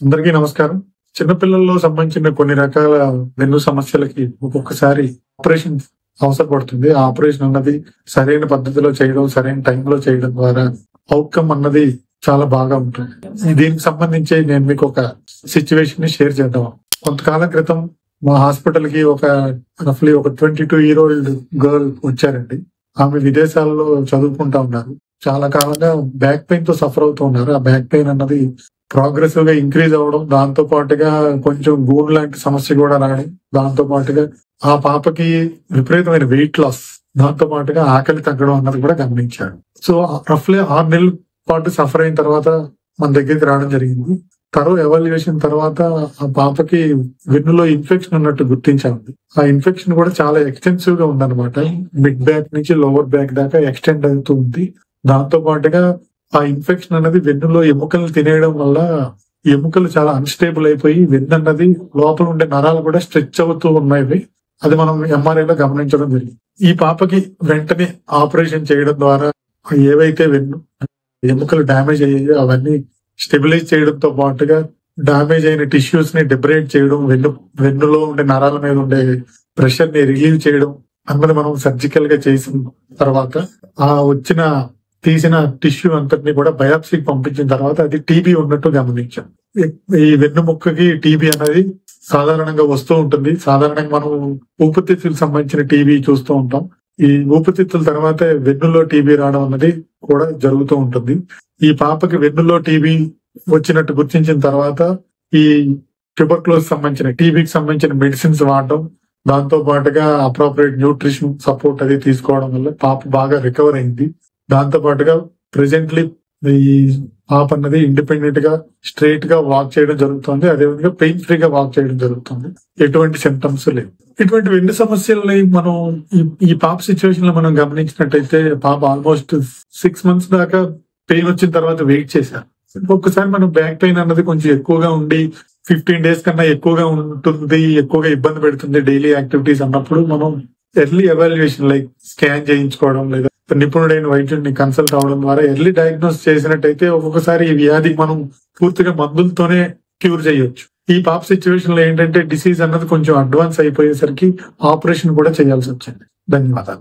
అందరికీ నమస్కారం. చిన్నపిల్లల్లో సంబంధించిన కొన్ని రకాల వెన్ను సమస్యలకి ఒక్కొక్కసారి ఆపరేషన్ అవసరపడుతుంది. ఆ ఆపరేషన్ అన్నది సరైన పద్ధతిలో చేయడం, సరైన టైంలో చేయడం ద్వారా అవుట్కమ్ అన్నది చాలా బాగా ఉంటుంది. దీనికి సంబంధించి నేను మీకు ఒక సిచ్యువేషన్ ని షేర్ చేద్దాం. కొంతకాలం క్రితం మా హాస్పిటల్ కి రఫ్లీ ఒక 22-year-old గర్ల్ వచ్చారండి. ఆమె విదేశాల్లో చదువుకుంటా ఉన్నారు. చాలా కాలంగా బ్యాక్ పెయిన్ తో సఫర్ అవుతూ ఉన్నారు. ఆ బ్యాక్ పెయిన్ అన్నది ప్రోగ్రెసివ్ గా ఇంక్రీజ్ అవ్వడం, దాంతో పాటుగా కొంచెం గూన్ లాంటి సమస్య కూడా రావడం, దాంతో పాటుగా ఆ పాపకి విపరీతమైన వెయిట్ లాస్, దాంతో పాటుగా ఆకలి తగ్గడం అన్నది కూడా గమనించాడు. సో రఫ్లీ 6 నెలల పాటు సఫర్ అయిన తర్వాత మన దగ్గరికి రావడం జరిగింది. ఎవాల్యుయేషన్ తర్వాత ఆ పాపకి వెన్నులో ఇన్ఫెక్షన్ ఉన్నట్టు గుర్తించాలి. ఆ ఇన్ఫెక్షన్ కూడా చాలా ఎక్స్టెన్సివ్ గా ఉందన్నమాట. మిడ్ బ్యాక్ నుంచి లోవర్ బ్యాక్ దాకా ఎక్స్టెండ్ అవుతూ ఉంది. దాంతో పాటుగా ఆ ఇన్ఫెక్షన్ అనేది వెన్నులో ఎముకలు తినేయడం వల్ల ఎముకలు చాలా అన్స్టేబుల్ అయిపోయి వెన్ను అన్నది లోపల ఉండే నరాలు కూడా స్ట్రెచ్ అవుతూ ఉన్నాయి. అది మనం ఎంఆర్ఐలో గమనించడం జరిగింది. ఈ పాపకి వెంటనే ఆపరేషన్ చేయడం ద్వారా ఏవైతే వెన్ను ఎముకలు డ్యామేజ్ అయ్యాయో అవన్నీ స్టెబిలైజ్ చేయడంతో పాటుగా డ్యామేజ్ అయిన టిష్యూస్ ని డిబ్రేట్ చేయడం, వెన్నులో ఉండే నరాల మీద ఉండే ప్రెషర్ ని రిలీవ్ చేయడం అన్నది మనం సర్జికల్ గా చేసిన తర్వాత ఆ తీసిన టిష్యూ అంతటిని కూడా బయాప్సీకి పంపించిన తర్వాత అది టీబీ ఉన్నట్టు గమనించాం. ఈ వెన్నుముక్కకి టీబీ అనేది సాధారణంగా వస్తూ ఉంటుంది. సాధారణంగా మనం ఊపిరితిత్తులకు సంబంధించిన టీబీ చూస్తూ ఉంటాం. ఈ ఊపిరితిత్తుల తర్వాత వెన్నులో టీబీ రావడం అన్నది కూడా జరుగుతూ ఉంటుంది. ఈ పాపకి వెన్నులో టీబీ వచ్చినట్టు గుర్తించిన తర్వాత ఈ ట్యూబర్క్లోజ్ సంబంధించిన టీబీకి సంబంధించిన మెడిసిన్స్ వాడడం, దాంతో పాటుగా అప్రోప్రియేట్ న్యూట్రిషన్ సపోర్ట్ అది తీసుకోవడం వల్ల పాప బాగా రికవర్ అయింది. దాంతో పాటుగా ప్రెసెంట్లీ ఈ పాప అన్నది ఇండిపెండెంట్ గా స్ట్రైట్ గా వాక్ చేయడం జరుగుతుంది. అదేవిధంగా పెయిన్ ఫ్రీగా వాక్ చేయడం జరుగుతుంది. ఎటువంటి సిమ్టమ్స్ లేవు. ఇటువంటి వెన్ను సమస్యల్ని మనం ఈ పాప సిచ్యువేషన్ లో మనం గమనించినట్టయితే పాప ఆల్మోస్ట్ 6 months దాకా పెయిన్ వచ్చిన తర్వాత వెయిట్ చేశారు. ఒక్కసారి మనం బ్యాక్ పెయిన్ అన్నది కొంచెం ఎక్కువగా ఉండి 15 days కన్నా ఎక్కువగా ఉంటుంది, ఎక్కువగా ఇబ్బంది పెడుతుంది డైలీ యాక్టివిటీస్ అన్నప్పుడు మనం ఎర్లీ ఎవాల్యుయేషన్ లైక్ స్కాన్ చేయించుకోవడం లేదా నిపుణుడైన వైద్యుడిని కన్సల్ట్ అవడం ద్వారా ఎర్లీ డయాగ్నోస్ చేసినట్టయితే ఒక్కొక్కసారి ఈ వ్యాధికి మనం పూర్తిగా మందులతోనే క్యూర్ చేయొచ్చు. ఈ పాప సిచ్యువేషన్ లో ఏంటంటే డిసీజ్ అన్నది కొంచెం అడ్వాన్స్ అయిపోయేసరికి ఆపరేషన్ కూడా చేయాల్సి వచ్చింది. ధన్యవాదాలు.